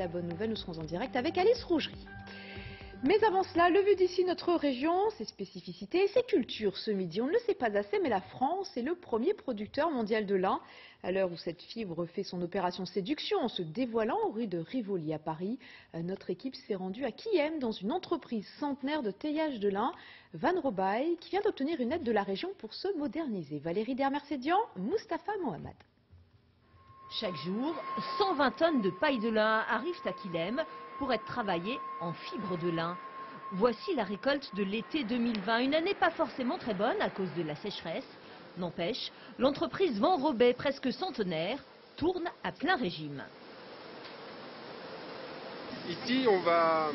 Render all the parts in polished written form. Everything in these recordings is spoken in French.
la bonne nouvelle, nous serons en direct avec Alice Rougerie. Mais avant cela, le vu d'ici notre région, ses spécificités et ses cultures. Ce midi, on ne le sait pas assez, mais la France est le premier producteur mondial de lin. À l'heure où cette fibre fait son opération séduction en se dévoilant aux rues de Rivoli à Paris, notre équipe s'est rendue à Quilhem dans une entreprise centenaire de teillage de lin, Van Robaay, qui vient d'obtenir une aide de la région pour se moderniser. Valérie Dermercédian, Mustapha Mohamed. Chaque jour, 120 tonnes de paille de lin arrivent à Quilhem pour être travaillées en fibre de lin. Voici la récolte de l'été 2020, une année pas forcément très bonne à cause de la sécheresse. N'empêche, l'entreprise Van Robaay, presque centenaire, tourne à plein régime. Ici, on va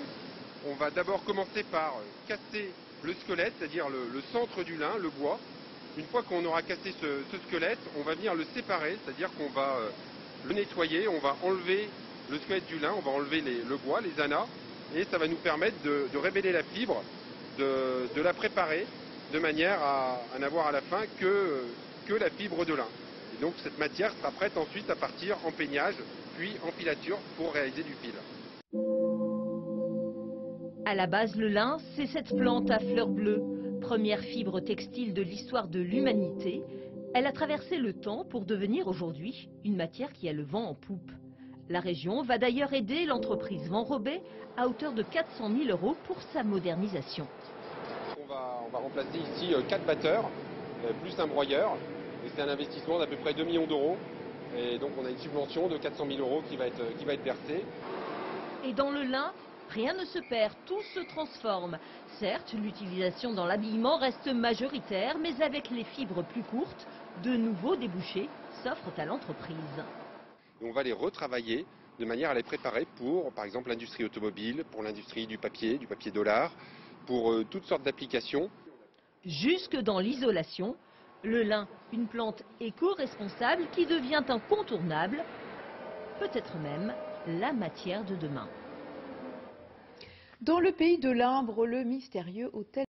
d'abord commencer par casser le squelette, c'est-à-dire le centre du lin, le bois. Une fois qu'on aura cassé ce squelette, on va venir le séparer, c'est-à-dire qu'on va le nettoyer, on va enlever le squelette du lin, on va enlever le bois, les anas, et ça va nous permettre de révéler la fibre, de la préparer de manière à n'avoir à la fin que la fibre de lin. Et donc cette matière sera prête ensuite à partir en peignage, puis en filature pour réaliser du fil. À la base, le lin, c'est cette plante à fleurs bleues. Première fibre textile de l'histoire de l'humanité, elle a traversé le temps pour devenir aujourd'hui une matière qui a le vent en poupe. La région va d'ailleurs aider l'entreprise Van Robaay à hauteur de 400 000 € pour sa modernisation. On va remplacer ici 4 batteurs, plus un broyeur. Et c'est un investissement d'à peu près 2 millions d'euros. Et donc on a une subvention de 400 000 € qui va être versée. Et dans le lin, rien ne se perd, tout se transforme. Certes, l'utilisation dans l'habillement reste majoritaire, mais avec les fibres plus courtes, de nouveaux débouchés s'offrent à l'entreprise. On va les retravailler de manière à les préparer pour, par exemple, l'industrie automobile, pour l'industrie du papier dollar, pour toutes sortes d'applications. Jusque dans l'isolation, le lin, une plante éco-responsable qui devient incontournable, peut-être même la matière de demain. Dans le pays de l'Imbre, le mystérieux hôtel